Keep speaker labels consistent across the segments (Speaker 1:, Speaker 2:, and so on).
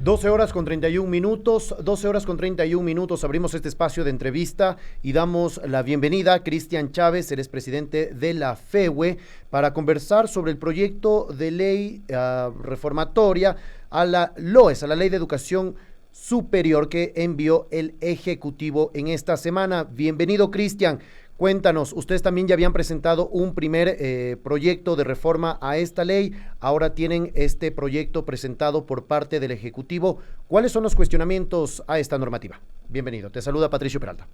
Speaker 1: 12 horas con 31 minutos, 12 horas con 31 minutos, abrimos este espacio de entrevista y damos la bienvenida a Cristian Chávez, él es presidente de la FEWE, para conversar sobre el proyecto de ley reformatoria a la LOES, a la Ley de Educación Superior, que envió el Ejecutivo en esta semana. Bienvenido, Cristian. Cuéntanos, ustedes también ya habían presentado un primer proyecto de reforma a esta ley, ahora tienen este proyecto presentado por parte del Ejecutivo. ¿Cuáles son los cuestionamientos a esta normativa? Bienvenido, te saluda Patricio Peralta.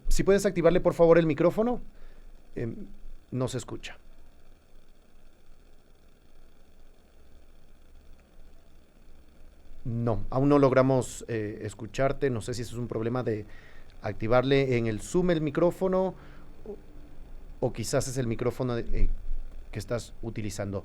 Speaker 1: Si puedes activarle por favor el micrófono, no se escucha. No, aún no logramos escucharte. No sé si eso es un problema de activarle en el Zoom el micrófono o quizás es el micrófono que estás utilizando.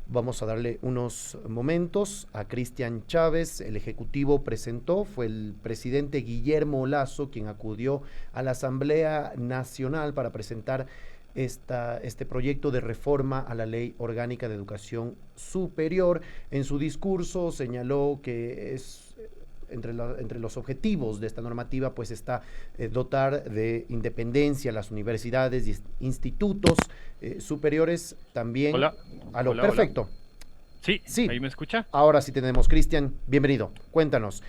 Speaker 1: Vamos a darle unos momentos a Cristian Chávez. El Ejecutivo presentó, fue el presidente Guillermo Lasso quien acudió a la Asamblea Nacional para presentar este proyecto de reforma a la Ley Orgánica de Educación Superior. En su discurso señaló que es entre los objetivos de esta normativa pues está dotar de independencia a las universidades y institutos superiores también.
Speaker 2: Hola.
Speaker 1: Aló,
Speaker 2: Hola,
Speaker 1: perfecto.
Speaker 2: hola. Sí,
Speaker 1: Sí,
Speaker 2: ¿ahí me escucha?
Speaker 1: ahora sí tenemos. Cristian, bienvenido. Cuéntanos,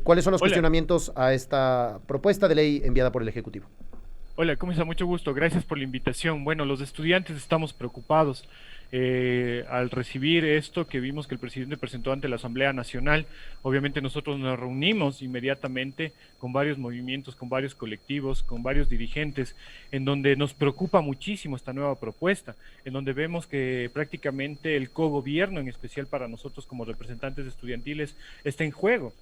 Speaker 1: ¿cuáles son los
Speaker 2: Hola.
Speaker 1: cuestionamientos a esta propuesta de ley enviada por el Ejecutivo?
Speaker 2: Hola, ¿cómo está? Mucho gusto. Gracias por la invitación. Bueno, los estudiantes estamos preocupados al recibir esto que vimos que el presidente presentó ante la Asamblea Nacional. Obviamente nosotros nos reunimos inmediatamente con varios movimientos, con varios colectivos, con varios dirigentes, en donde nos preocupa muchísimo esta nueva propuesta, en donde vemos que prácticamente el cogobierno, en especial para nosotros como representantes estudiantiles, está en juego.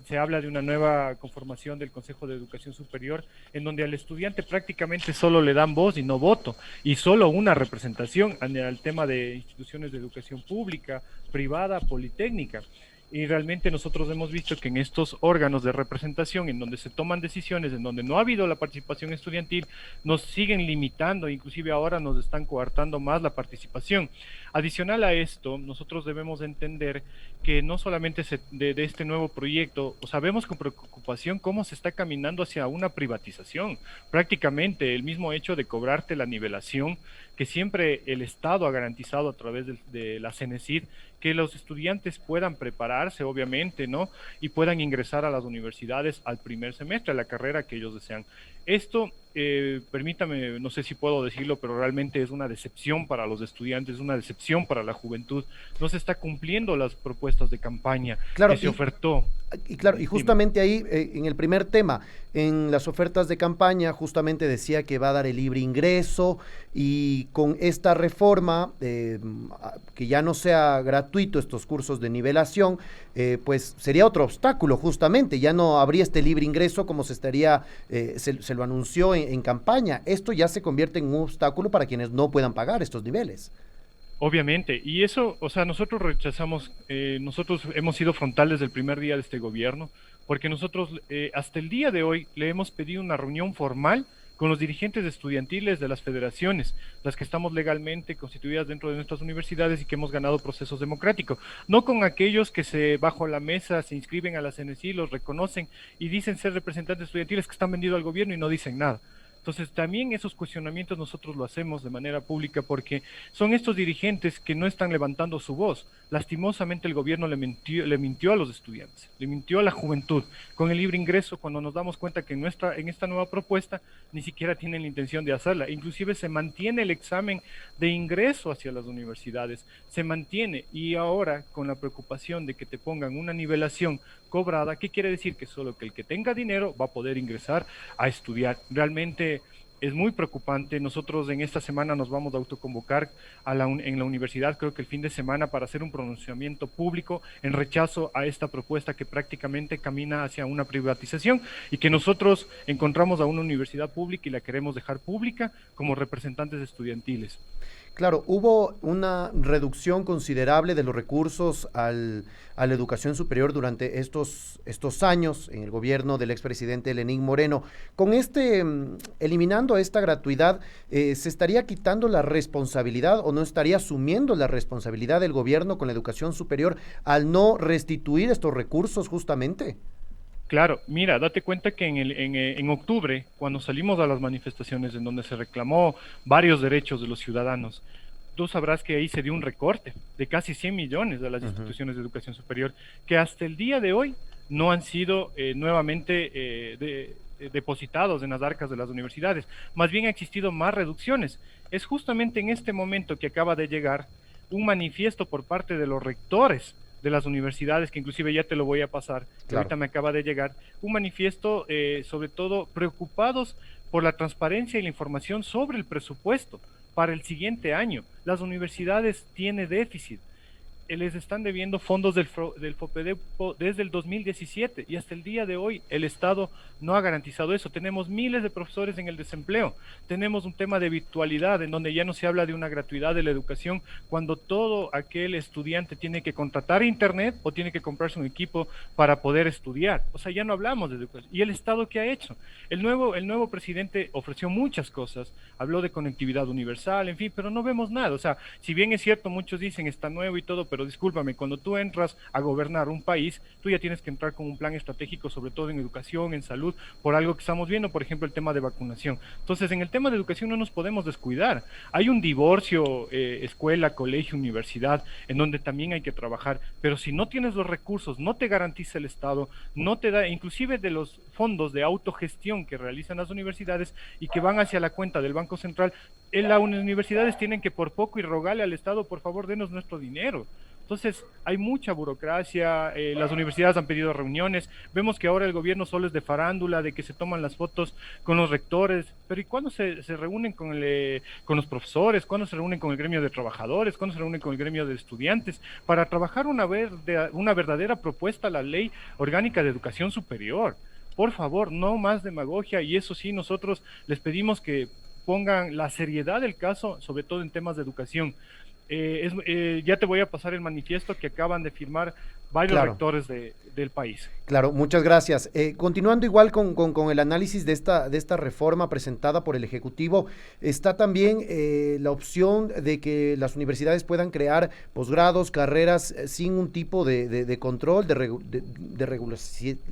Speaker 2: Se habla de una nueva conformación del Consejo de Educación Superior, en donde al estudiante prácticamente solo le dan voz y no voto, y solo una representación al tema de instituciones de educación pública, privada, politécnica. Y realmente nosotros hemos visto que en estos órganos de representación, en donde se toman decisiones, en donde no ha habido la participación estudiantil, nos siguen limitando, inclusive ahora nos están coartando más la participación. Adicional a esto, nosotros debemos entender que no solamente de este nuevo proyecto, sabemos con preocupación cómo se está caminando hacia una privatización. Prácticamente el mismo hecho de cobrarte la nivelación que siempre el Estado ha garantizado a través de la CENESID, que los estudiantes puedan prepararse, obviamente, ¿no? Y puedan ingresar a las universidades al primer semestre, a la carrera que ellos desean. Esto, permítame, no sé si puedo decirlo, pero realmente es una decepción para los estudiantes, es una decepción para la juventud. No se está cumpliendo las propuestas de campaña
Speaker 1: Claro,
Speaker 2: que se ofertó.
Speaker 1: claro, y justamente ahí, en el primer tema, en las ofertas de campaña, justamente decía que va a dar el libre ingreso y con esta reforma, que ya no sea gratuito estos cursos de nivelación, pues sería otro obstáculo justamente, ya no habría este libre ingreso como se estaría, se lo anunció en campaña. Esto ya se convierte en un obstáculo para quienes no puedan pagar estos niveles.
Speaker 2: Obviamente, y eso, o sea, nosotros rechazamos, nosotros hemos sido frontales desde el primer día de este gobierno, porque nosotros hasta el día de hoy le hemos pedido una reunión formal con los dirigentes estudiantiles de las federaciones, las que estamos legalmente constituidas dentro de nuestras universidades y que hemos ganado procesos democráticos, no con aquellos que se bajo la mesa se inscriben a la CNC, los reconocen y dicen ser representantes estudiantiles que están vendidos al gobierno y no dicen nada. Entonces, también esos cuestionamientos nosotros lo hacemos de manera pública porque son estos dirigentes que no están levantando su voz. Lastimosamente el gobierno le mintió a los estudiantes, le mintió a la juventud con el libre ingreso cuando nos damos cuenta que en esta nueva propuesta ni siquiera tienen la intención de hacerla. Inclusive se mantiene el examen de ingreso hacia las universidades, se mantiene y ahora con la preocupación de que te pongan una nivelación cobrada, ¿qué quiere decir? Que solo que el que tenga dinero va a poder ingresar a estudiar. Realmente es muy preocupante. Nosotros en esta semana nos vamos a autoconvocar en la universidad, creo que el fin de semana, para hacer un pronunciamiento público en rechazo a esta propuesta que prácticamente camina hacia una privatización y que nosotros encontramos a una universidad pública y la queremos dejar pública como representantes estudiantiles.
Speaker 1: Claro, hubo una reducción considerable de los recursos a la educación superior durante estos años en el gobierno del expresidente Lenín Moreno. Con eliminando esta gratuidad, ¿se estaría quitando la responsabilidad o no estaría asumiendo la responsabilidad del gobierno con la educación superior al no restituir estos recursos justamente?
Speaker 2: Claro, mira, date cuenta que en octubre, cuando salimos a las manifestaciones en donde se reclamó varios derechos de los ciudadanos, tú sabrás que ahí se dio un recorte de casi 100 millones a las
Speaker 1: Ujú.
Speaker 2: instituciones de educación superior, que hasta el día de hoy no han sido nuevamente depositados en las arcas de las universidades. Más bien ha existido más reducciones. Es justamente en este momento que acaba de llegar un manifiesto por parte de los rectores de las universidades, que inclusive ya te lo voy a pasar, que
Speaker 1: Claro.
Speaker 2: ahorita me acaba de llegar, un manifiesto sobre todo preocupados por la transparencia y la información sobre el presupuesto para el siguiente año. Las universidades tienen déficit, les están debiendo fondos del FOPEDEPO desde el 2017 y hasta el día de hoy el Estado no ha garantizado eso. Tenemos miles de profesores en el desempleo, tenemos un tema de virtualidad en donde ya no se habla de una gratuidad de la educación cuando todo aquel estudiante tiene que contratar internet o tiene que comprarse un equipo para poder estudiar. O sea, ya no hablamos de educación. ¿Y el Estado qué ha hecho? El nuevo presidente ofreció muchas cosas, habló de conectividad universal, en fin, pero no vemos nada. O sea, si bien es cierto, muchos dicen está nuevo y todo, pero discúlpame, cuando tú entras a gobernar un país, tú ya tienes que entrar con un plan estratégico, sobre todo en educación, en salud, por algo que estamos viendo, por ejemplo, el tema de vacunación. Entonces, en el tema de educación no nos podemos descuidar. Hay un divorcio, escuela, colegio, universidad, en donde también hay que trabajar, pero si no tienes los recursos, no te garantiza el Estado, no te da, inclusive de los fondos de autogestión que realizan las universidades y que van hacia la cuenta del Banco Central, las universidades tienen que por poco y rogarle al Estado, por favor, denos nuestro dinero. Entonces, hay mucha burocracia, las universidades han pedido reuniones, vemos que ahora el gobierno solo es de farándula, de que se toman las fotos con los rectores, pero ¿y cuándo se reúnen con los profesores? ¿Cuándo se reúnen con el gremio de trabajadores? ¿Cuándo se reúnen con el gremio de estudiantes? Para trabajar una verdadera propuesta a la ley orgánica de educación superior. Por favor, no más demagogia y eso sí, nosotros les pedimos que pongan la seriedad del caso, sobre todo en temas de educación. Ya te voy a pasar el manifiesto que acaban de firmar varios
Speaker 1: Claro.
Speaker 2: rectores del país.
Speaker 1: Claro, muchas gracias. Continuando igual con el análisis de esta reforma presentada por el Ejecutivo, está también la opción de que las universidades puedan crear posgrados, carreras sin un tipo de control,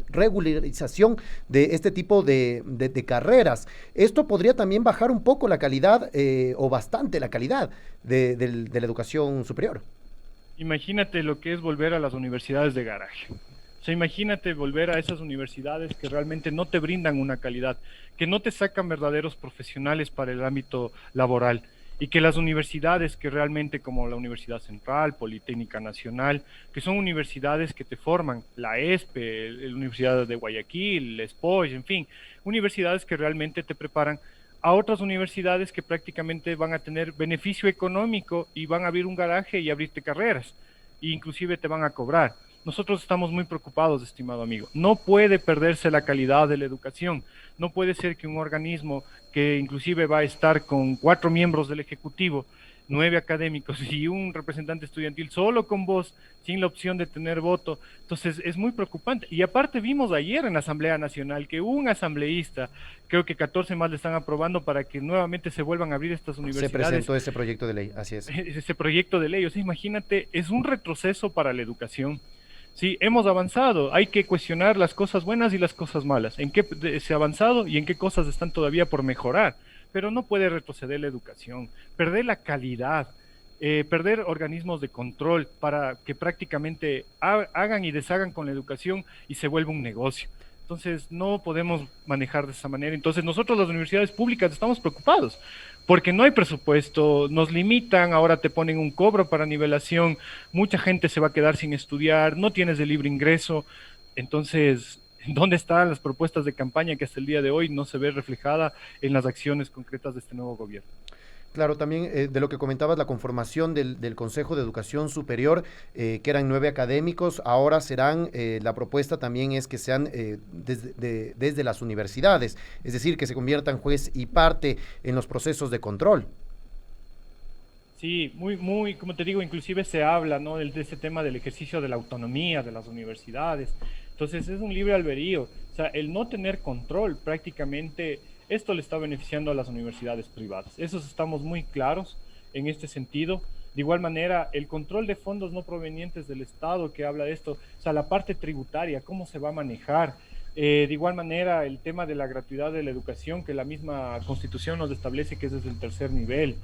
Speaker 1: regularización de este tipo de carreras. Esto podría también bajar un poco la calidad o bastante la calidad de la educación superior.
Speaker 2: Imagínate lo que es volver a las universidades de garaje. O sea, imagínate volver a esas universidades que realmente no te brindan una calidad, que no te sacan verdaderos profesionales para el ámbito laboral y que las universidades que realmente como la Universidad Central, Politécnica Nacional, que son universidades que te forman, la ESPE, la Universidad de Guayaquil, la SPOY, en fin, universidades que realmente te preparan a otras universidades que prácticamente van a tener beneficio económico y van a abrir un garaje y abrirte carreras, e inclusive te van a cobrar. Nosotros estamos muy preocupados, estimado amigo. No puede perderse la calidad de la educación. No puede ser que un organismo que inclusive va a estar con 4 miembros del Ejecutivo, 9 académicos y un representante estudiantil solo con voz, sin la opción de tener voto. Entonces es muy preocupante. Y aparte vimos ayer en la Asamblea Nacional que un asambleísta, creo que 14 más le están aprobando para que nuevamente se vuelvan a abrir estas
Speaker 1: Se
Speaker 2: universidades.
Speaker 1: presentó ese proyecto de ley, así es.
Speaker 2: Ese proyecto de ley, o sea, imagínate, es un retroceso para la educación. Sí, hemos avanzado, hay que cuestionar las cosas buenas y las cosas malas, en qué se ha avanzado y en qué cosas están todavía por mejorar, pero no puede retroceder la educación, perder la calidad, perder organismos de control para que prácticamente hagan y deshagan con la educación y se vuelva un negocio. Entonces no podemos manejar de esa manera. Entonces nosotros las universidades públicas estamos preocupados porque no hay presupuesto, nos limitan, ahora te ponen un cobro para nivelación, mucha gente se va a quedar sin estudiar, no tienes de libre ingreso. Entonces, ¿dónde están las propuestas de campaña que hasta el día de hoy no se ve reflejada en las acciones concretas de este nuevo gobierno?
Speaker 1: Claro, también de lo que comentabas, la conformación del Consejo de Educación Superior, que eran 9 académicos, ahora serán, la propuesta también es que sean desde las universidades, es decir, que se conviertan juez y parte en los procesos de control.
Speaker 2: Sí, muy, como te digo, inclusive se habla, ¿no? De ese tema del ejercicio de la autonomía de las universidades. Entonces es un libre albedrío. O sea, el no tener control prácticamente, esto le está beneficiando a las universidades privadas. Esos estamos muy claros en este sentido. De igual manera, el control de fondos no provenientes del Estado que habla de esto, o sea, la parte tributaria, cómo se va a manejar. De igual manera, el tema de la gratuidad de la educación, que la misma Constitución nos establece que es desde el tercer nivel.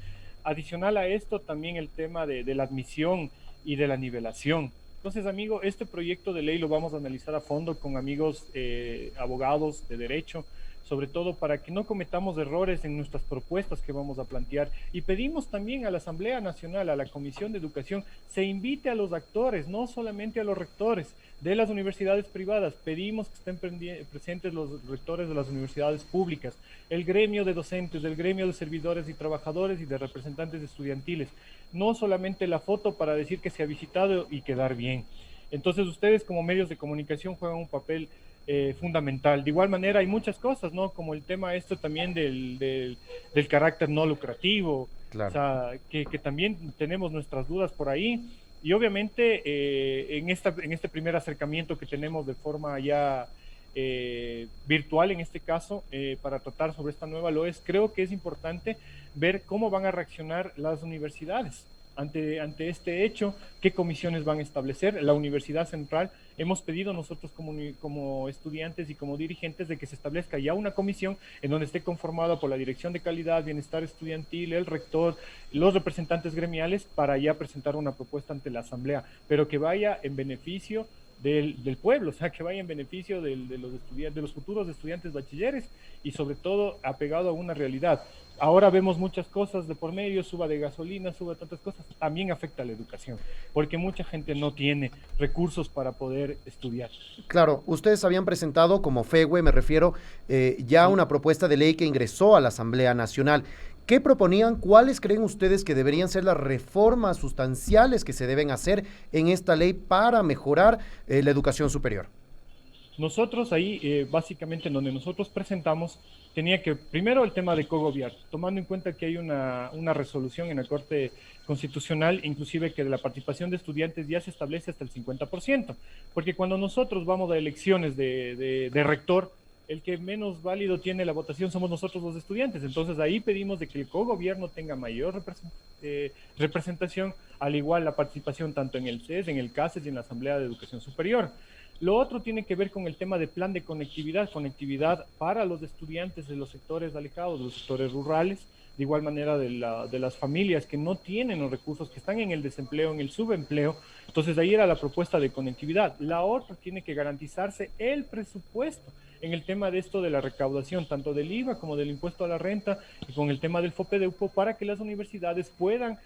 Speaker 2: Adicional a esto, también el tema de la admisión y de la nivelación. Entonces, amigo, este proyecto de ley lo vamos a analizar a fondo con amigos abogados de derecho, sobre todo para que no cometamos errores en nuestras propuestas que vamos a plantear. Y pedimos también a la Asamblea Nacional, a la Comisión de Educación, se invite a los actores, no solamente a los rectores de las universidades privadas. Pedimos que estén presentes los rectores de las universidades públicas, el gremio de docentes, el gremio de servidores y trabajadores y de representantes estudiantiles. No solamente la foto para decir que se ha visitado y quedar bien. Entonces ustedes como medios de comunicación juegan un papel fundamental. De igual manera hay muchas cosas, ¿no? Como el tema esto también del carácter no lucrativo, o
Speaker 1: Claro.
Speaker 2: sea, que también tenemos nuestras dudas por ahí. Y obviamente en este primer acercamiento que tenemos de forma ya virtual en este caso, para tratar sobre esta nueva LOES, creo que es importante ver cómo van a reaccionar las universidades ante este hecho, qué comisiones van a establecer. La Universidad Central, hemos pedido nosotros como estudiantes y como dirigentes de que se establezca ya una comisión en donde esté conformada por la Dirección de Calidad, Bienestar Estudiantil, el rector, los representantes gremiales, para ya presentar una propuesta ante la Asamblea, pero que vaya en beneficio del pueblo, o sea, que vaya en beneficio de los futuros estudiantes bachilleres y sobre todo apegado a una realidad. Ahora vemos muchas cosas de por medio, suba de gasolina, suba de tantas cosas, también afecta a la educación, porque mucha gente no tiene recursos para poder estudiar.
Speaker 1: Claro, ustedes habían presentado como FEWE, me refiero, ya
Speaker 2: Sí.
Speaker 1: una propuesta de ley que ingresó a la Asamblea Nacional. ¿Qué proponían? ¿Cuáles creen ustedes que deberían ser las reformas sustanciales que se deben hacer en esta ley para mejorar la educación superior?
Speaker 2: Nosotros ahí, básicamente, en donde nosotros presentamos, tenía que, primero el tema de cogobierno, tomando en cuenta que hay una resolución en la Corte Constitucional, inclusive que de la participación de estudiantes ya se establece hasta el 50%, porque cuando nosotros vamos a elecciones de rector, el que menos válido tiene la votación somos nosotros los estudiantes. Entonces ahí pedimos de que el cogobierno tenga mayor representación, al igual la participación tanto en el CES, en el CASES y en la Asamblea de Educación Superior. Lo otro tiene que ver con el tema de plan de conectividad, conectividad para los estudiantes de los sectores alejados, de los sectores rurales, de igual manera de las familias que no tienen los recursos, que están en el desempleo, en el subempleo. Entonces, de ahí era la propuesta de conectividad. La otra tiene que garantizarse el presupuesto en el tema de esto de la recaudación, tanto del IVA como del impuesto a la renta, y con el tema del FOPEDEUPO, para que las universidades puedan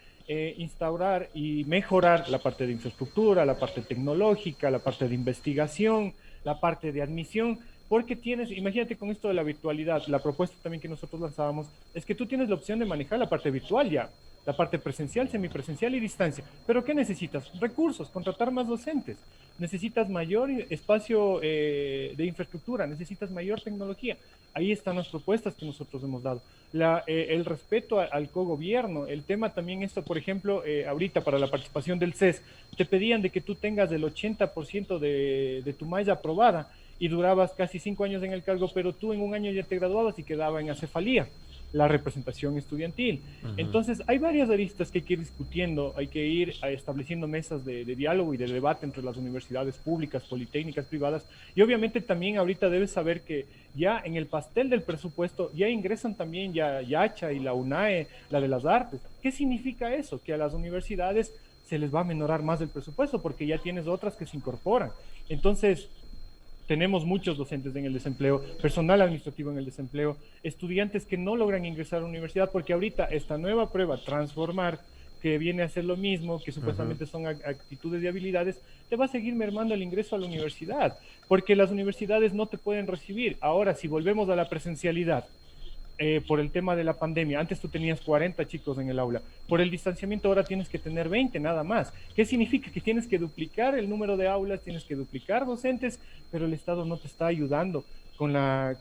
Speaker 2: instaurar y mejorar la parte de infraestructura, la parte tecnológica, la parte de investigación, la parte de admisión, porque tienes, imagínate con esto de la virtualidad, la propuesta también que nosotros lanzábamos, es que tú tienes la opción de manejar la parte virtual ya, la parte presencial, semipresencial y distancia. ¿Pero qué necesitas? Recursos, contratar más docentes, necesitas mayor espacio de infraestructura, necesitas mayor tecnología. Ahí están las propuestas que nosotros hemos dado. El respeto al cogobierno, el tema también esto, por ejemplo, ahorita para la participación del CES, te pedían de que tú tengas el 80% de tu malla aprobada y durabas casi 5 años en el cargo, pero tú en un año ya te graduabas y quedaba en acefalía la representación estudiantil.
Speaker 1: Uh -huh.
Speaker 2: Entonces, hay varias aristas que hay que ir discutiendo, hay que ir estableciendo mesas de diálogo y de debate entre las universidades públicas, politécnicas, privadas, y obviamente también ahorita debes saber que ya en el pastel del presupuesto ya ingresan también ya Yacha y la UNAE, la de las artes. ¿Qué significa eso? Que a las universidades se les va a menorar más el presupuesto porque ya tienes otras que se incorporan. Entonces, tenemos muchos docentes en el desempleo, personal administrativo en el desempleo, estudiantes que no logran ingresar a la universidad porque ahorita esta nueva prueba, Transformar, que viene a ser lo mismo, que supuestamente son actitudes y habilidades, te va a seguir mermando el ingreso a la universidad, porque las universidades no te pueden recibir. Ahora, si volvemos a la presencialidad, por el tema de la pandemia, antes tú tenías 40 chicos en el aula, por el distanciamiento ahora tienes que tener 20 nada más. ¿Qué significa? Que tienes que duplicar el número de aulas, tienes que duplicar docentes, pero el Estado no te está ayudando la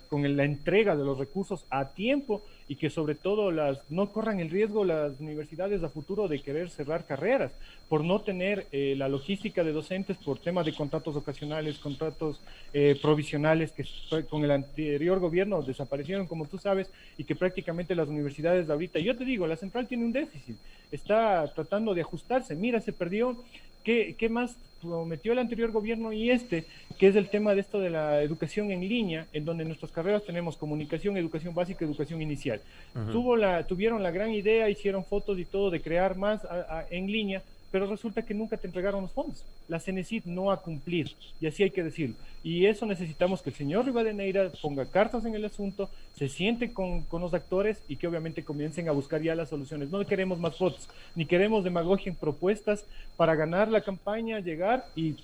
Speaker 2: entrega de los recursos a tiempo y que sobre todo no corran el riesgo las universidades a futuro de querer cerrar carreras por no tener la logística de docentes por temas de contratos ocasionales, contratos provisionales que con el anterior gobierno desaparecieron, como tú sabes, y que prácticamente las universidades de ahorita, yo te digo, la central tiene un déficit, está tratando de ajustarse, mira, se perdió. ¿Qué más prometió el anterior gobierno y que es el tema de esto de la educación en línea, en donde en nuestras carreras tenemos comunicación, educación básica, educación inicial? Tuvieron la gran idea, hicieron fotos y todo de crear más en línea, pero resulta que nunca te entregaron los fondos. La CENESID no va a cumplir, y así hay que decirlo. Y eso necesitamos que el señor Rivadeneira ponga cartas en el asunto, se siente con los actores y que obviamente comiencen a buscar ya las soluciones. No queremos más votos, ni queremos demagogia en propuestas para ganar la campaña, llegar y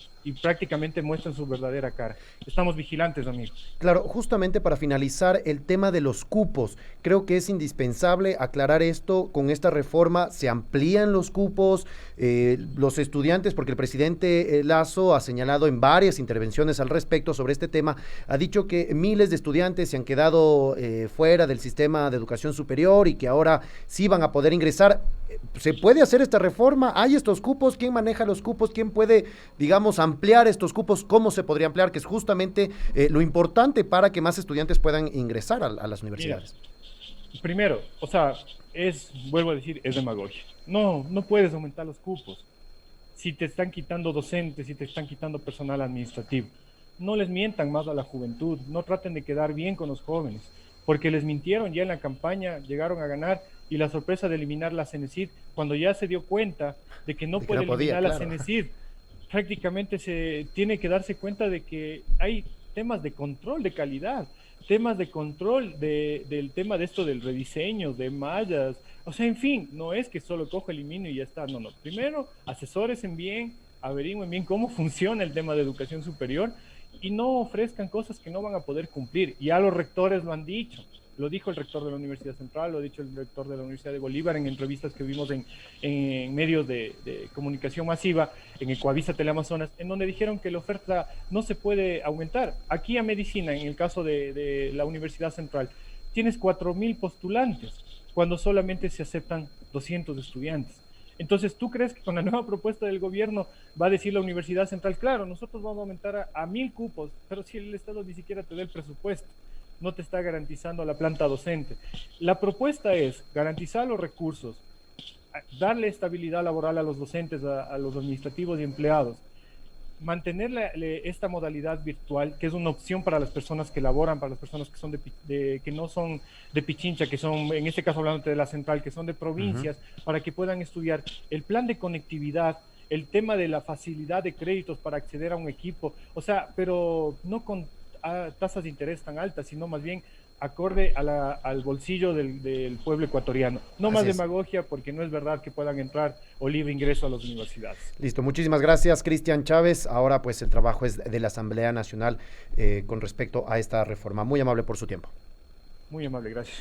Speaker 2: prácticamente muestren su verdadera cara. Estamos vigilantes, amigos.
Speaker 1: Claro, justamente para finalizar el tema de los cupos, creo que es indispensable aclarar esto. Con esta reforma se amplían los cupos, los estudiantes, porque el presidente Lasso ha señalado en varias intervenciones al respecto sobre este tema, ha dicho que miles de estudiantes se han quedado fuera del sistema de educación superior y que ahora sí van a poder ingresar. ¿Se puede hacer esta reforma? ¿Hay estos cupos? ¿Quién maneja los cupos? ¿Quién puede, digamos, ampliar estos cupos? ¿Cómo se podría ampliar? Que es justamente lo importante para que más estudiantes puedan ingresar a las universidades.
Speaker 2: Mira, primero, o sea, vuelvo a decir, es demagogia. No puedes aumentar los cupos si te están quitando docentes, si te están quitando personal administrativo. No les mientan más a la juventud, no traten de quedar bien con los jóvenes, porque les mintieron ya en la campaña, llegaron a ganar, y la sorpresa de eliminar la CENESID, cuando ya se dio cuenta de que no puede eliminar la CENESID, prácticamente se tiene que darse cuenta de que hay temas de control de calidad, temas de control del tema de esto del rediseño, de mallas, o sea, en fin, no es que solo cojo, elimino y ya está, no. Primero, asesórense bien, averigüen bien cómo funciona el tema de educación superior y no ofrezcan cosas que no van a poder cumplir. Ya los rectores lo han dicho. Lo dijo el rector de la Universidad Central, lo ha dicho el rector de la Universidad de Bolívar en entrevistas que vimos en medios de comunicación masiva, en Ecuavisa Teleamazonas, en donde dijeron que la oferta no se puede aumentar. Aquí a medicina, en el caso de la Universidad Central, tienes 4,000 postulantes, cuando solamente se aceptan 200 estudiantes. Entonces, ¿tú crees que con la nueva propuesta del gobierno va a decir la Universidad Central, claro, nosotros vamos a aumentar a 1,000 cupos, pero si el Estado ni siquiera te da el presupuesto? No te está garantizando la planta docente. La propuesta es garantizar los recursos, darle estabilidad laboral a los docentes, a los administrativos y empleados, mantener esta modalidad virtual, que es una opción para las personas que laboran, para las personas que son que no son de Pichincha, que son, en este caso hablando de la central, que son de provincias, para que puedan estudiar. El plan de conectividad, el tema de la facilidad de créditos para acceder a un equipo, o sea, pero no con tasas de interés tan altas, sino más bien acorde al bolsillo del pueblo ecuatoriano. No más demagogia, porque no es verdad que puedan entrar o libre ingreso a las universidades.
Speaker 1: Listo, muchísimas gracias, Cristian Chávez. Ahora pues el trabajo es de la Asamblea Nacional con respecto a esta reforma. Muy amable por su tiempo.
Speaker 2: Muy amable, gracias.